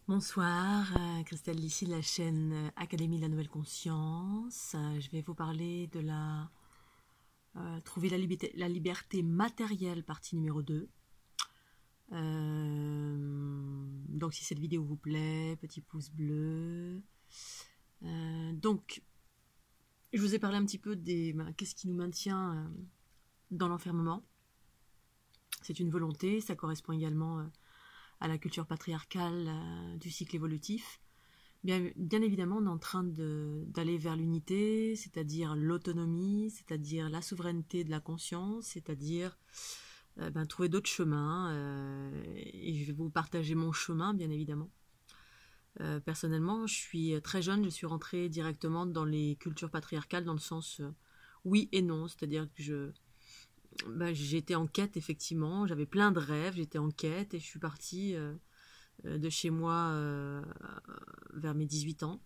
Bonsoir, Christelle ici de la chaîne Académie de la Nouvelle Conscience. Je vais vous parler de trouver la liberté matérielle, partie numéro 2. Donc si cette vidéo vous plaît, petit pouce bleu. Donc, je vous ai parlé un petit peu qu'est-ce qui nous maintient dans l'enfermement. C'est une volonté, ça correspond également à la culture patriarcale du cycle évolutif. Bien évidemment, on est en train d'aller vers l'unité, c'est-à-dire l'autonomie, c'est-à-dire la souveraineté de la conscience, c'est-à-dire trouver d'autres chemins. Et je vais vous partager mon chemin, bien évidemment. Personnellement, je suis très jeune, je suis rentrée directement dans les cultures patriarcales, dans le sens oui et non, c'est-à-dire que j'étais en quête, effectivement, j'avais plein de rêves, j'étais en quête, et je suis partie de chez moi vers mes 18 ans.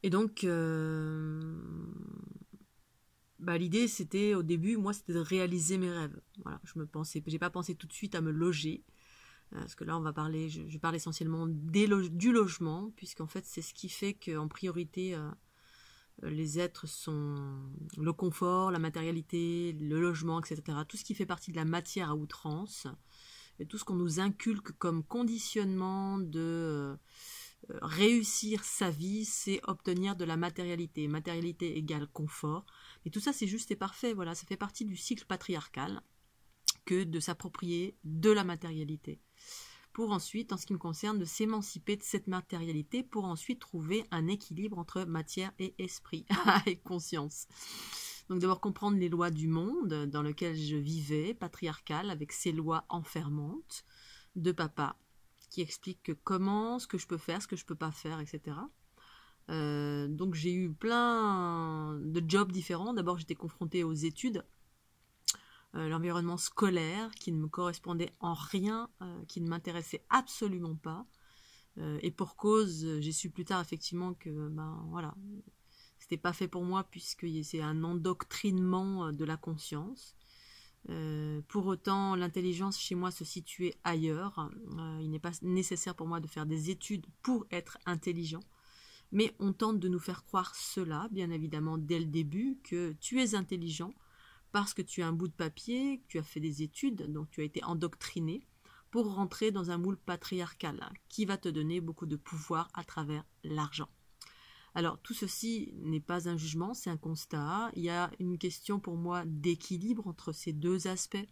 Et donc, l'idée, c'était, au début, moi, c'était de réaliser mes rêves. Voilà, j'ai pas pensé tout de suite à me loger, parce que là, je parle essentiellement du logement, puisqu'en fait, c'est ce qui fait qu'en priorité, les êtres sont le confort, la matérialité, le logement, etc. Tout ce qui fait partie de la matière à outrance, et tout ce qu'on nous inculque comme conditionnement de réussir sa vie, c'est obtenir de la matérialité. Matérialité égale confort. Et tout ça, c'est juste et parfait. Voilà, ça fait partie du cycle patriarcal que de s'approprier de la matérialité. Pour ensuite, en ce qui me concerne, de s'émanciper de cette matérialité pour ensuite trouver un équilibre entre matière et esprit, et conscience. Donc d'abord comprendre les lois du monde dans lequel je vivais, patriarcal, avec ses lois enfermantes, de papa, qui explique ce que je peux faire, ce que je peux pas faire, etc. Donc j'ai eu plein de jobs différents. D'abord j'étais confrontée aux études, l'environnement scolaire qui ne me correspondait en rien, qui ne m'intéressait absolument pas. Et pour cause, j'ai su plus tard effectivement que voilà, c'était pas fait pour moi puisque c'est un endoctrinement de la conscience. Pour autant, l'intelligence chez moi se situait ailleurs. Il n'est pas nécessaire pour moi de faire des études pour être intelligent. Mais on tente de nous faire croire cela, bien évidemment, dès le début, que tu es intelligent parce que tu as un bout de papier, que tu as fait des études, donc tu as été endoctriné pour rentrer dans un moule patriarcal qui va te donner beaucoup de pouvoir à travers l'argent. Alors, tout ceci n'est pas un jugement, c'est un constat. Il y a une question pour moi d'équilibre entre ces deux aspects.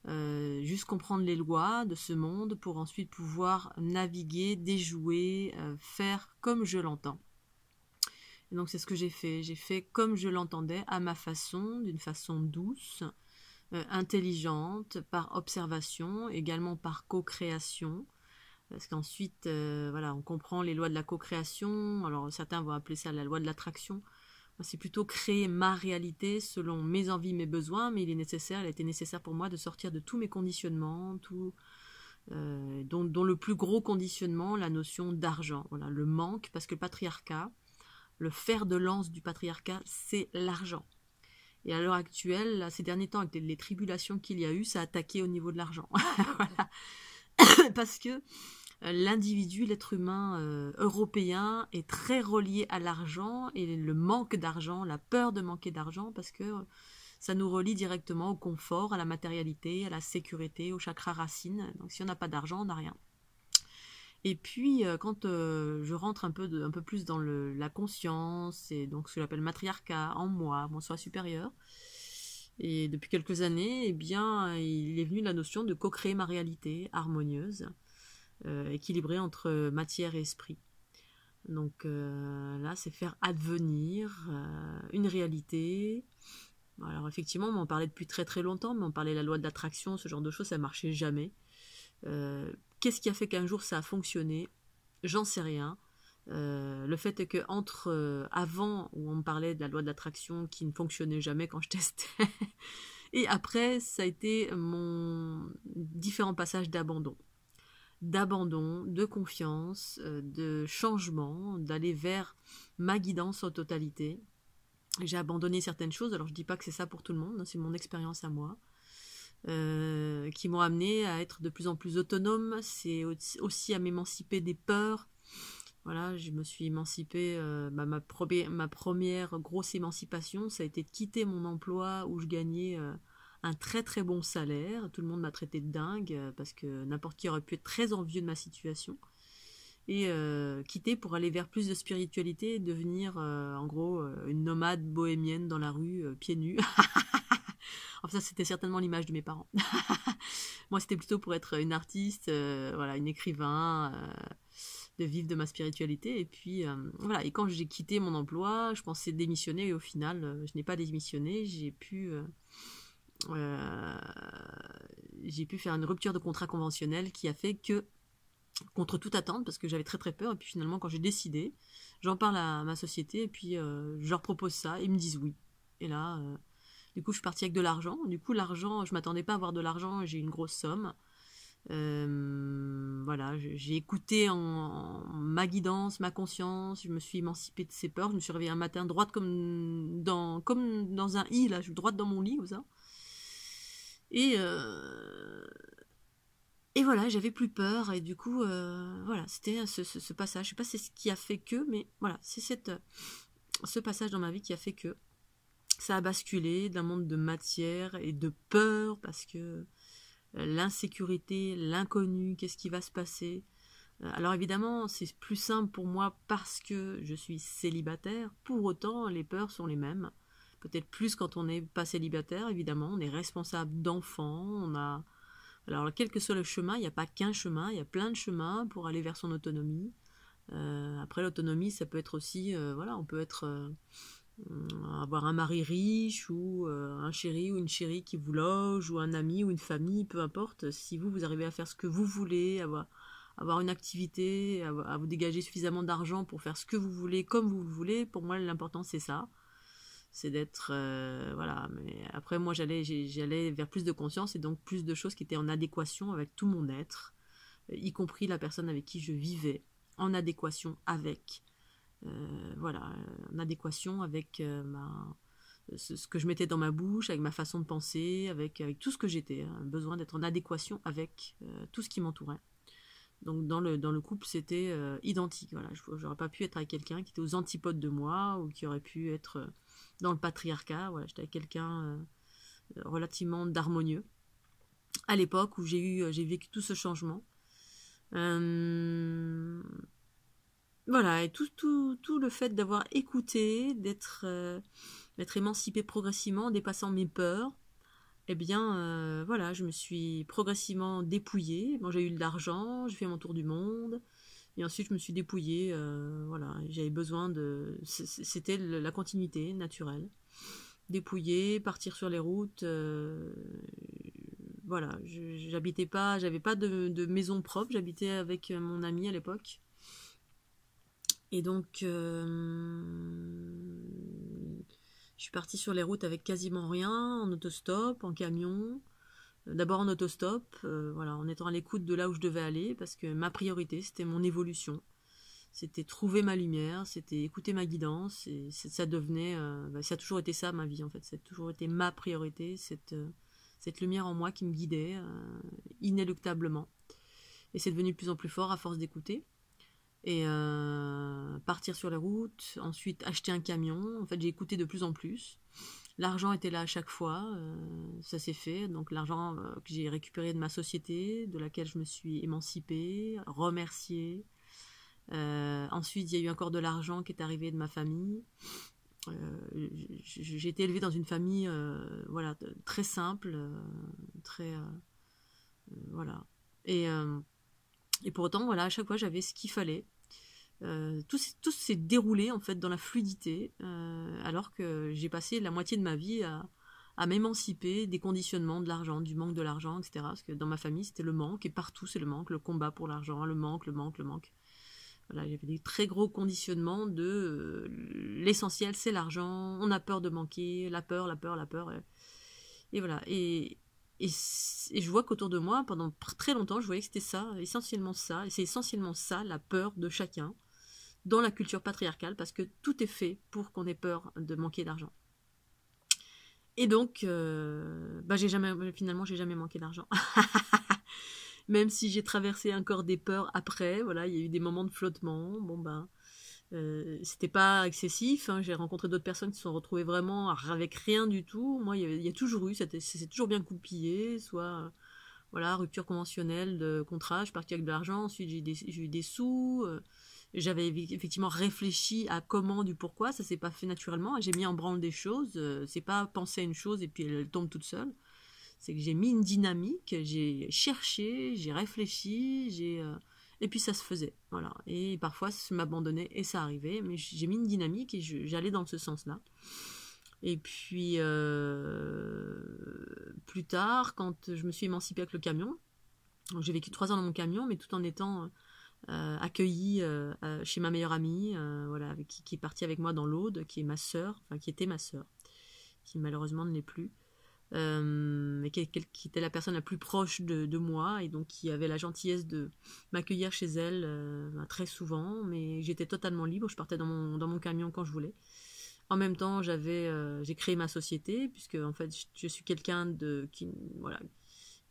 Juste comprendre les lois de ce monde pour ensuite pouvoir naviguer, déjouer, faire comme je l'entends. Et donc c'est ce que j'ai fait. J'ai fait comme je l'entendais, à ma façon, d'une façon douce, intelligente, par observation, également par co-création. Parce qu'ensuite, voilà, on comprend les lois de la co-création. Alors certains vont appeler ça la loi de l'attraction. C'est plutôt créer ma réalité selon mes envies, mes besoins, mais il a été nécessaire pour moi de sortir de tous mes conditionnements, dont le plus gros conditionnement, la notion d'argent. Voilà, le manque, parce que le patriarcat, le fer de lance du patriarcat, c'est l'argent. Et à l'heure actuelle, là, ces derniers temps, avec les tribulations qu'il y a eu, ça a attaqué au niveau de l'argent. Voilà. Parce que l'individu, l'être humain européen est très relié à l'argent et le manque d'argent, la peur de manquer d'argent, parce que ça nous relie directement au confort, à la matérialité, à la sécurité, au chakra racine. Donc si on n'a pas d'argent, on n'a rien. Et puis quand je rentre un peu plus dans la conscience et donc ce que j'appelle matriarcat en moi, mon soi supérieur, et depuis quelques années, eh bien, il est venu la notion de co-créer ma réalité harmonieuse, équilibrée entre matière et esprit. Donc là, c'est faire advenir une réalité. Alors effectivement, on m'en parlait depuis très très longtemps, mais on parlait de la loi de l'attraction, ce genre de choses, ça marchait jamais. Qu'est-ce qui a fait qu'un jour ça a fonctionné? J'en sais rien. Le fait est que avant, où on me parlait de la loi de l'attraction qui ne fonctionnait jamais quand je testais, et après, ça a été mon différents passages d'abandon, de confiance, de changement, d'aller vers ma guidance en totalité. J'ai abandonné certaines choses, alors je dis pas que c'est ça pour tout le monde, c'est mon expérience à moi. qui m'ont amené à être de plus en plus autonome. C'est aussi à m'émanciper des peurs. Voilà, je me suis émancipée. Ma première grosse émancipation, ça a été de quitter mon emploi où je gagnais un très très bon salaire. Tout le monde m'a traité de dingue parce que n'importe qui aurait pu être très envieux de ma situation. Et quitter pour aller vers plus de spiritualité et devenir en gros une nomade bohémienne dans la rue, pieds nus. Enfin, ça, c'était certainement l'image de mes parents. Moi, c'était plutôt pour être une artiste, voilà, une écrivain, de vivre de ma spiritualité. Et puis, voilà. Et quand j'ai quitté mon emploi, je pensais démissionner. Et au final, je n'ai pas démissionné. Euh, j'ai pu faire une rupture de contrat conventionnel qui a fait que, contre toute attente, parce que j'avais très très peur. Et puis finalement, quand j'ai décidé, j'en parle à ma société. Et puis, je leur propose ça. Et ils me disent oui. Et là... du coup, je suis partie avec de l'argent. Du coup, l'argent, je m'attendais pas à avoir de l'argent. J'ai une grosse somme. Voilà, j'ai écouté ma guidance, ma conscience. Je me suis émancipée de ces peurs. Je me suis réveillée un matin droite comme dans un i, là. Je suis droite dans mon lit, comme ça. Et voilà, j'avais plus peur. Et du coup, voilà, c'était ce passage. Je sais pas c'est ce qui a fait que, mais voilà, c'est ce passage dans ma vie qui a fait que ça a basculé d'un monde de matière et de peur parce que l'insécurité, l'inconnu, qu'est-ce qui va se passer. Alors évidemment, c'est plus simple pour moi parce que je suis célibataire. Pour autant, les peurs sont les mêmes. Peut-être plus quand on n'est pas célibataire, évidemment. On est responsable d'enfants. Alors, quel que soit le chemin, il n'y a pas qu'un chemin. Il y a plein de chemins pour aller vers son autonomie. Après, l'autonomie, ça peut être aussi... voilà, on peut être... avoir un mari riche ou un chéri ou une chérie qui vous loge ou un ami ou une famille, peu importe, si vous arrivez à faire ce que vous voulez, avoir une activité, à vous dégager suffisamment d'argent pour faire ce que vous voulez comme vous le voulez, pour moi l'important c'est ça, c'est d'être voilà. Mais après moi j'allais vers plus de conscience et donc plus de choses qui étaient en adéquation avec tout mon être, y compris la personne avec qui je vivais, en adéquation avec voilà, en adéquation avec ce que je mettais dans ma bouche, avec ma façon de penser, avec tout ce que j'étais. Besoin d'être en adéquation avec tout ce qui m'entourait. Donc dans le couple, c'était identique. Voilà, j'aurais pas pu être avec quelqu'un qui était aux antipodes de moi ou qui aurait pu être dans le patriarcat. Voilà, j'étais avec quelqu'un relativement d'harmonieux. À l'époque où j'ai vécu tout ce changement. Voilà, et tout le fait d'avoir écouté, d'être émancipée progressivement, en dépassant mes peurs, eh bien, voilà, je me suis progressivement dépouillée. Bon, j'ai eu de l'argent, j'ai fait mon tour du monde, et ensuite je me suis dépouillée, voilà, j'avais besoin de... C'était la continuité naturelle. Dépouiller, partir sur les routes, voilà, j'avais pas de maison propre, j'habitais avec mon ami à l'époque. Et donc, je suis partie sur les routes avec quasiment rien, en autostop, en camion. D'abord en autostop, voilà, en étant à l'écoute de là où je devais aller, parce que ma priorité, c'était mon évolution. C'était trouver ma lumière, c'était écouter ma guidance, et ça devenait... ça a toujours été ça, ma vie, en fait. Ça a toujours été ma priorité, cette lumière en moi qui me guidait inéluctablement. Et c'est devenu de plus en plus fort à force d'écouter. Et partir sur la route, ensuite acheter un camion. En fait, j'ai écouté de plus en plus. L'argent était là à chaque fois, ça s'est fait. Donc l'argent que j'ai récupéré de ma société, de laquelle je me suis émancipée, remerciée. Ensuite, il y a eu encore de l'argent qui est arrivé de ma famille. J'ai été élevée dans une famille voilà, très simple, très... voilà. Et pour autant, voilà, à chaque fois, j'avais ce qu'il fallait. Tout s'est déroulé en fait dans la fluidité, alors que j'ai passé la moitié de ma vie à m'émanciper des conditionnements de l'argent, du manque de l'argent, etc. Parce que dans ma famille, c'était le manque, et partout c'est le manque, le combat pour l'argent, le manque. Voilà, il y avait des très gros conditionnements de l'essentiel c'est l'argent, on a peur de manquer, la peur, et voilà. Et je vois qu'autour de moi, pendant très longtemps, je voyais que c'était ça, essentiellement ça, et c'est essentiellement ça, la peur de chacun, dans la culture patriarcale, parce que tout est fait pour qu'on ait peur de manquer d'argent. Et donc, finalement, j'ai jamais manqué d'argent. Même si j'ai traversé encore des peurs après, voilà, il y a eu des moments de flottement. Bon ben, c'était pas excessif. Hein. J'ai rencontré d'autres personnes qui se sont retrouvées vraiment avec rien du tout. Moi, il y a toujours eu, c'est toujours bien goupillé, soit voilà, rupture conventionnelle de contrat, je suis partie avec de l'argent, ensuite j'ai eu des sous, j'avais effectivement réfléchi à comment, du pourquoi, ça s'est pas fait naturellement, j'ai mis en branle des choses, c'est pas penser à une chose et puis elle tombe toute seule, c'est que j'ai mis une dynamique, j'ai cherché, j'ai réfléchi, et puis ça se faisait, voilà, et parfois ça m'abandonnait et ça arrivait, mais j'ai mis une dynamique et j'allais dans ce sens-là. Et puis, plus tard, quand je me suis émancipée avec le camion, j'ai vécu 3 ans dans mon camion, mais tout en étant accueillie chez ma meilleure amie, voilà, qui est partie avec moi dans l'Aude, qui est ma sœur, enfin qui était ma sœur, qui malheureusement ne l'est plus, mais qui était la personne la plus proche de moi, et donc qui avait la gentillesse de m'accueillir chez elle très souvent, mais j'étais totalement libre, je partais dans mon camion quand je voulais. En même temps, j'ai créé ma société, puisque en fait, je suis quelqu'un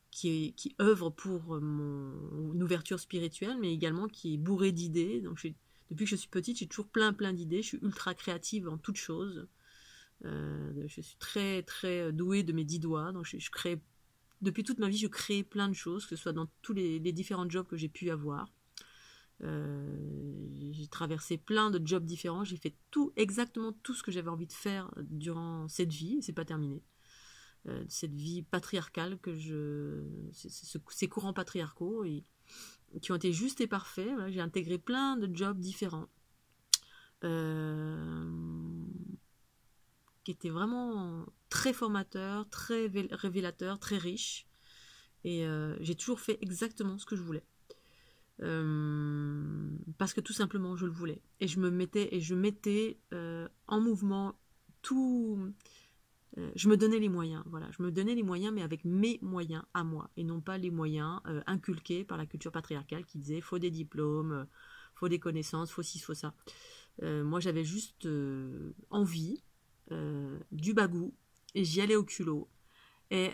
qui œuvre pour mon ouverture spirituelle, mais également qui est bourré d'idées. Donc, depuis que je suis petite, j'ai toujours plein d'idées. Je suis ultra créative en toutes choses. Je suis très très douée de mes 10 doigts. Donc, je crée depuis toute ma vie, je crée plein de choses, que ce soit dans tous les différents jobs que j'ai pu avoir. J'ai traversé plein de jobs différents, j'ai fait exactement tout ce que j'avais envie de faire durant cette vie, c'est pas terminé. Cette vie patriarcale ces courants patriarcaux qui ont été justes et parfaits. Voilà, j'ai intégré plein de jobs différents qui étaient vraiment très formateurs, très révélateurs, très riches. Et j'ai toujours fait exactement ce que je voulais. Parce que tout simplement je le voulais, et je mettais en mouvement tout, je me donnais les moyens, voilà, je me donnais les moyens, mais avec mes moyens à moi, et non pas les moyens inculqués par la culture patriarcale qui disait faut des diplômes, faut des connaissances, faut ci, faut ça. Moi j'avais juste envie, du bagou, et j'y allais au culot, et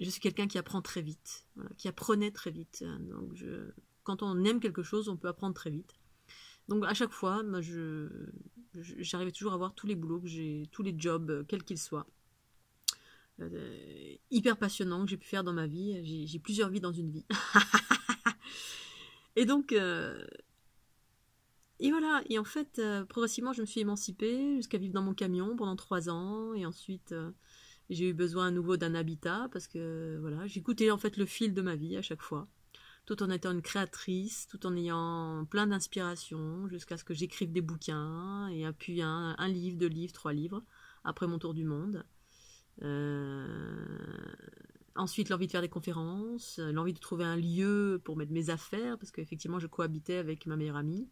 je suis quelqu'un qui apprend très vite, voilà, qui apprenait très vite. Donc quand on aime quelque chose, on peut apprendre très vite. Donc à chaque fois, moi, j'arrivais toujours à avoir tous les boulots tous les jobs, quels qu'ils soient. Hyper passionnants que j'ai pu faire dans ma vie. J'ai plusieurs vies dans une vie. Et donc, et voilà. Et en fait, progressivement, je me suis émancipée jusqu'à vivre dans mon camion pendant 3 ans. Et ensuite, j'ai eu besoin à nouveau d'un habitat parce que voilà, j'écoutais en fait le fil de ma vie à chaque fois, tout en étant une créatrice, tout en ayant plein d'inspiration, jusqu'à ce que j'écrive des bouquins, et puis un livre, 2 livres, 3 livres, après mon tour du monde. Ensuite, l'envie de faire des conférences, l'envie de trouver un lieu pour mettre mes affaires, parce qu'effectivement, je cohabitais avec ma meilleure amie,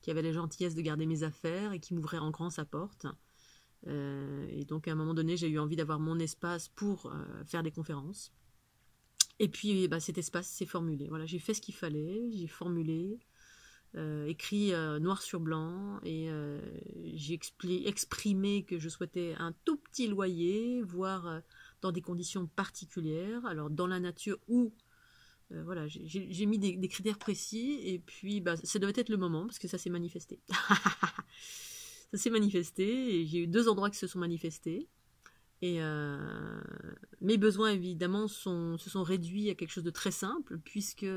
qui avait la gentillesse de garder mes affaires et qui m'ouvrait en grand sa porte. Et donc, à un moment donné, j'ai eu envie d'avoir mon espace pour faire des conférences. Et puis, cet espace s'est formulé. Voilà, j'ai fait ce qu'il fallait, j'ai formulé, écrit noir sur blanc, et j'ai exprimé que je souhaitais un tout petit loyer, voire dans des conditions particulières, alors dans la nature ou voilà, j'ai mis des critères précis, et puis ça devait être le moment, parce que ça s'est manifesté. Ça s'est manifesté, et j'ai eu 2 endroits qui se sont manifestés. Et mes besoins, évidemment, se sont réduits à quelque chose de très simple, puisque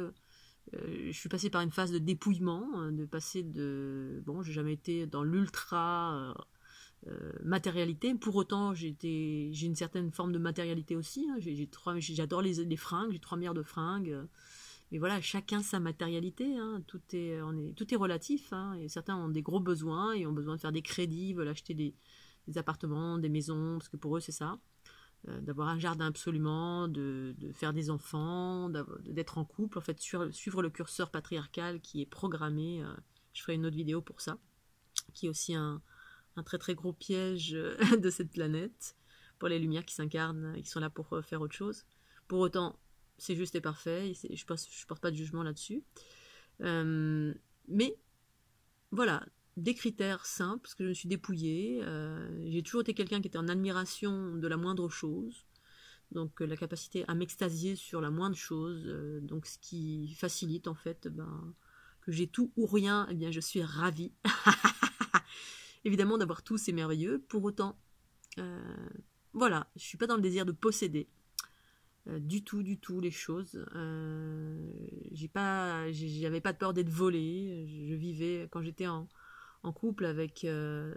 je suis passée par une phase de dépouillement, de passer de... Bon, j'ai jamais été dans l'ultra matérialité, pour autant j'ai une certaine forme de matérialité aussi, hein. J'adore les fringues, j'ai 3 milliards de fringues, mais voilà, chacun sa matérialité, hein. Tout est relatif, hein. Et certains ont des gros besoins et ont besoin de faire des crédits, veulent acheter des appartements, des maisons, parce que pour eux c'est ça, d'avoir un jardin absolument, de faire des enfants, d'être en couple, en fait suivre le curseur patriarcal qui est programmé. Je ferai une autre vidéo pour ça, qui est aussi un très très gros piège de cette planète, pour les lumières qui s'incarnent et qui sont là pour faire autre chose. Pour autant, c'est juste et parfait, et je porte pas de jugement là-dessus. Mais voilà, des critères simples, parce que je me suis dépouillée. J'ai toujours été quelqu'un qui était en admiration de la moindre chose. Donc la capacité à m'extasier sur la moindre chose, donc ce qui facilite en fait que j'ai tout ou rien, eh bien je suis ravie. Évidemment d'avoir tout c'est merveilleux, pour autant, voilà, je suis pas dans le désir de posséder du tout les choses. J'avais pas de peur d'être volée, je vivais quand j'étais en couple avec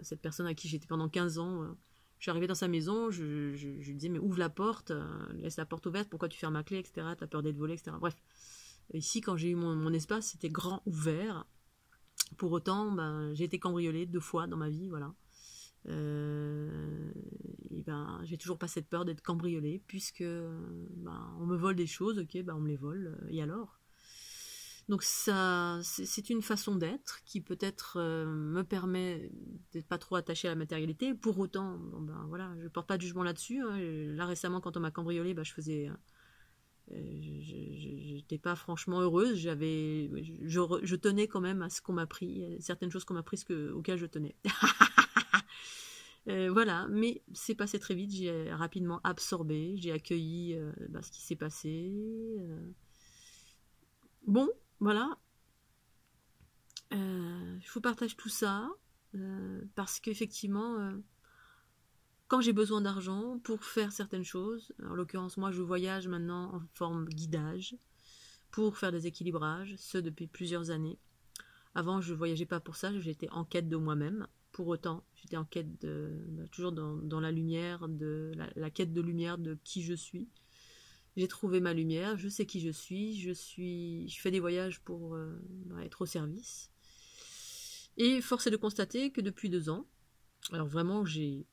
cette personne à qui j'étais pendant 15 ans. Je suis arrivée dans sa maison, je lui disais mais ouvre la porte, laisse la porte ouverte, pourquoi tu fermes ma clé, etc. T'as peur d'être volée, etc. Bref, ici quand j'ai eu mon espace, c'était grand ouvert. Pour autant, j'ai été cambriolée 2 fois dans ma vie, voilà. Et j'ai toujours pas cette peur d'être cambriolée, puisque on me vole des choses, ok, on me les vole, et alors? Donc ça, c'est une façon d'être qui peut-être me permet d'être pas trop attachée à la matérialité. Pour autant, voilà, je porte pas de jugement là-dessus. Hein. Là récemment, quand on m'a cambriolée, j'étais pas franchement heureuse. Je tenais quand même à ce qu'on m'a pris, certaines choses qu'on m'a prises auxquelles je tenais. Voilà, mais c'est passé très vite. J'ai rapidement absorbé, j'ai accueilli ce qui s'est passé. Bon, voilà. Je vous partage tout ça parce qu'effectivement, quand j'ai besoin d'argent pour faire certaines choses, en l'occurrence moi je voyage maintenant en forme guidage pour faire des équilibrages, ce depuis plusieurs années. Avant je voyageais pas pour ça, j'étais en quête de moi-même. Pour autant, j'étais en quête toujours dans la lumière, la quête de lumière de qui je suis. J'ai trouvé ma lumière, je sais qui je suis, je fais des voyages pour être au service. Et force est de constater que depuis 2 ans, alors vraiment je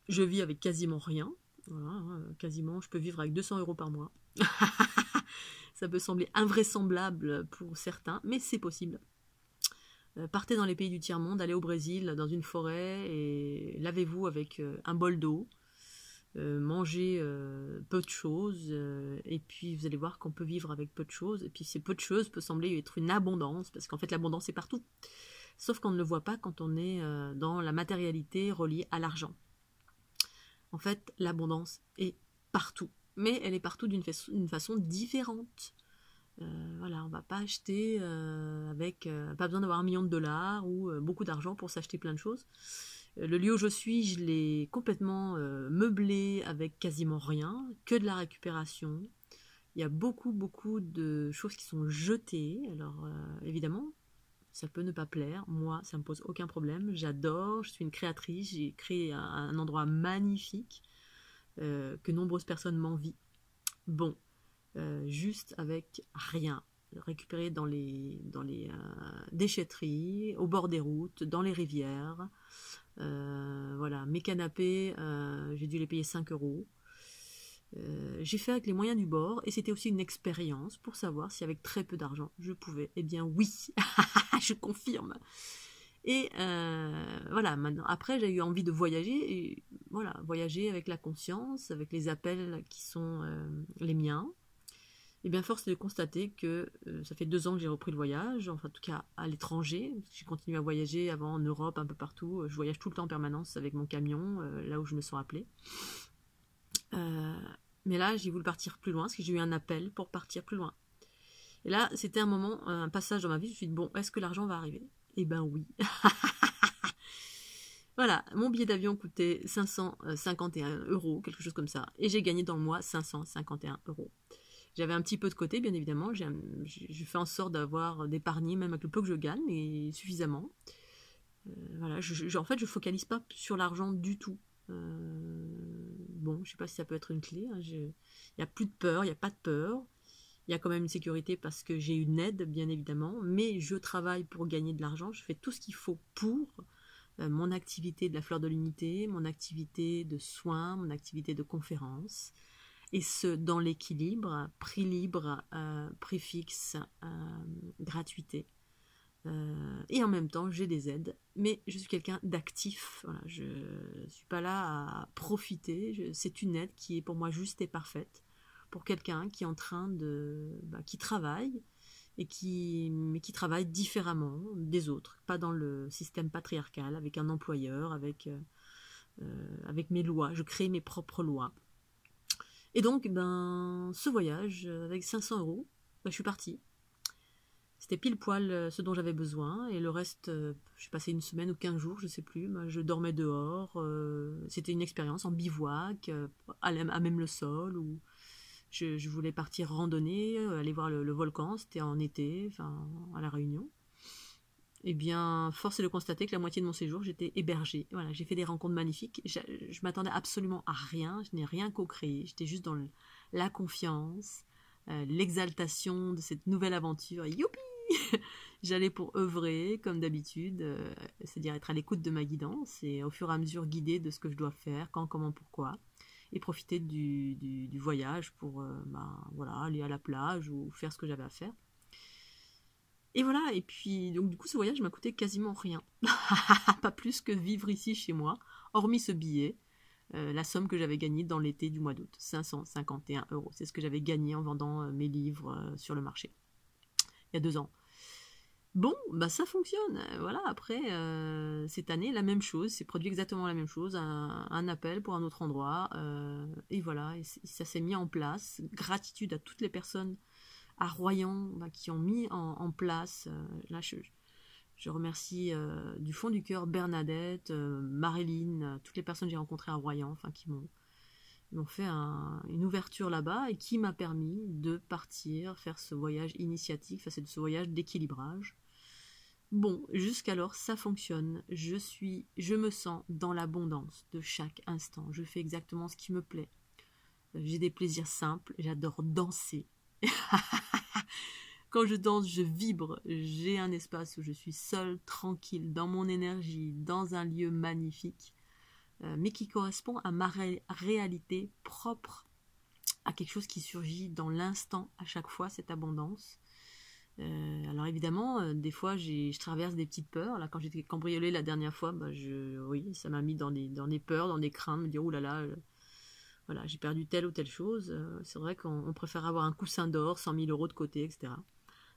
vis avec quasiment rien, voilà, quasiment, je peux vivre avec 200 € par mois. Ça peut sembler invraisemblable pour certains, mais c'est possible. Partez dans les pays du tiers-monde, allez au Brésil, dans une forêt, et lavez-vous avec un bol d'eau. Mangez peu de choses, et puis vous allez voir qu'on peut vivre avec peu de choses, et puis ces peu de choses peut sembler être une abondance, parce qu'en fait l'abondance est partout, sauf qu'on ne le voit pas quand on est dans la matérialité reliée à l'argent. En fait l'abondance est partout, mais elle est partout d'une façon différente. Voilà, on va pas acheter pas besoin d'avoir $1 million ou beaucoup d'argent pour s'acheter plein de choses. Le lieu où je suis, je l'ai complètement meublé avec quasiment rien, que de la récupération. Il y a beaucoup de choses qui sont jetées. Alors évidemment, ça peut ne pas plaire. Moi, ça me pose aucun problème. J'adore, je suis une créatrice. J'ai créé un endroit magnifique que nombreuses personnes m'envient. Bon, juste avec rien. Récupéré dans les déchetteries, au bord des routes, dans les rivières. Voilà, mes canapés, j'ai dû les payer 5 €. J'ai fait avec les moyens du bord et c'était aussi une expérience pour savoir si avec très peu d'argent je pouvais. Eh bien oui, je confirme. Et voilà, maintenant, après j'ai eu envie de voyager, et voilà, voyager avec la conscience, avec les appels qui sont les miens. Et bien force est de constater que ça fait 2 ans que j'ai repris le voyage, enfin en tout cas à l'étranger. J'ai continué à voyager avant en Europe, un peu partout. Je voyage tout le temps en permanence avec mon camion, là où je me sens appelée. Mais là, j'ai voulu partir plus loin, parce que j'ai eu un appel pour partir plus loin. Et là, c'était un moment, un passage dans ma vie, je me suis dit, bon, est-ce que l'argent va arriver? Eh ben oui. Voilà, mon billet d'avion coûtait 551 €, quelque chose comme ça. Et j'ai gagné dans le mois 551 €. J'avais un petit peu de côté, bien évidemment. Je fais en sorte d'épargner, même avec le peu que je gagne, et suffisamment. Voilà, en fait, je focalise pas sur l'argent du tout. Bon, je sais pas si ça peut être une clé. Hein. Il n'y a plus de peur, il n'y a pas de peur. Il y a quand même une sécurité parce que j'ai une aide, bien évidemment. Mais je travaille pour gagner de l'argent. Je fais tout ce qu'il faut pour mon activité de la fleur de l'unité, mon activité de soins, mon activité de conférence. Et ce, dans l'équilibre, prix libre, prix fixe, gratuité. Et en même temps, j'ai des aides, mais je suis quelqu'un d'actif. Voilà, je ne suis pas là à profiter. C'est une aide qui est pour moi juste et parfaite pour quelqu'un qui est en train qui travaille mais qui travaillent différemment des autres, pas dans le système patriarcal, avec un employeur, avec mes lois. Je crée mes propres lois. Et donc, ce voyage, avec 500 €, je suis partie. C'était pile poil ce dont j'avais besoin. Et le reste, j'ai passé une semaine ou 15 jours, je sais plus. Je dormais dehors. C'était une expérience en bivouac, à même le sol. Où je voulais partir randonner, aller voir le volcan. C'était en été, enfin, à La Réunion. Eh bien, force est de constater que la moitié de mon séjour, j'étais hébergée. Voilà, j'ai fait des rencontres magnifiques. Je m'attendais absolument à rien. Je n'ai rien co-créé. J'étais juste dans la confiance, l'exaltation de cette nouvelle aventure. Youpi! J'allais pour œuvrer, comme d'habitude, c'est-à-dire être à l'écoute de ma guidance et au fur et à mesure guider de ce que je dois faire, quand, comment, pourquoi, et profiter du voyage pour voilà, aller à la plage ou faire ce que j'avais à faire. Et voilà, et puis donc du coup ce voyage m'a coûté quasiment rien, pas plus que vivre ici chez moi, hormis ce billet, la somme que j'avais gagnée dans l'été du mois d'août, 551 €, c'est ce que j'avais gagné en vendant mes livres sur le marché, il y a 2 ans. Bon, ça fonctionne, voilà, après, cette année, la même chose, c'est produit exactement la même chose, un appel pour un autre endroit, et voilà, et ça s'est mis en place, gratitude à toutes les personnes à Royan qui ont mis en place, là je remercie du fond du cœur Bernadette, Marilyn, toutes les personnes que j'ai rencontrées à Royan, enfin qui m'ont fait une ouverture là-bas et qui m'a permis de partir faire ce voyage initiatique, c'est ce voyage d'équilibrage. Bon, jusqu'alors ça fonctionne, je me sens dans l'abondance de chaque instant, je fais exactement ce qui me plaît, j'ai des plaisirs simples, j'adore danser. Quand je danse, je vibre, j'ai un espace où je suis seule, tranquille, dans mon énergie, dans un lieu magnifique, mais qui correspond à ma réalité propre, à quelque chose qui surgit dans l'instant à chaque fois, cette abondance. Alors évidemment, des fois je traverse des petites peurs. Là, quand j'étais cambriolée la dernière fois, oui, ça m'a mis dans des peurs, dans des craintes, me dire oulala, voilà, j'ai perdu telle ou telle chose. C'est vrai qu'on préfère avoir un coussin d'or, 100 000 € de côté, etc.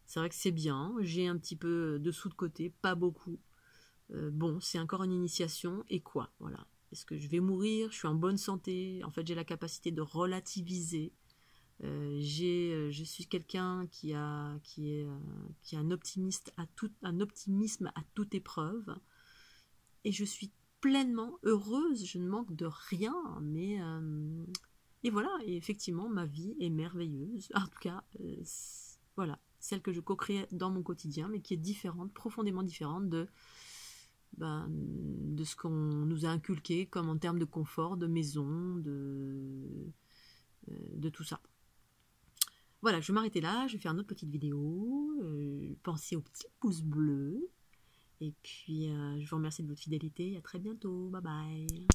C'est vrai que c'est bien, j'ai un petit peu de sous de côté, pas beaucoup. Bon, c'est encore une initiation, et quoi, voilà. Est-ce que je vais mourir? Je suis en bonne santé? En fait, j'ai la capacité de relativiser. Je suis quelqu'un qui a un optimisme à toute épreuve. Et je suis pleinement heureuse, je ne manque de rien, mais... et voilà, et effectivement, ma vie est merveilleuse. En tout cas, voilà, celle que je co-crée dans mon quotidien, mais qui est différente, profondément différente de ce qu'on nous a inculqué, comme en termes de confort, de maison, de tout ça. Voilà, je vais m'arrêter là, je vais faire une autre petite vidéo. Pensez au petit pouce bleu. Et puis, je vous remercie de votre fidélité. À très bientôt. Bye bye.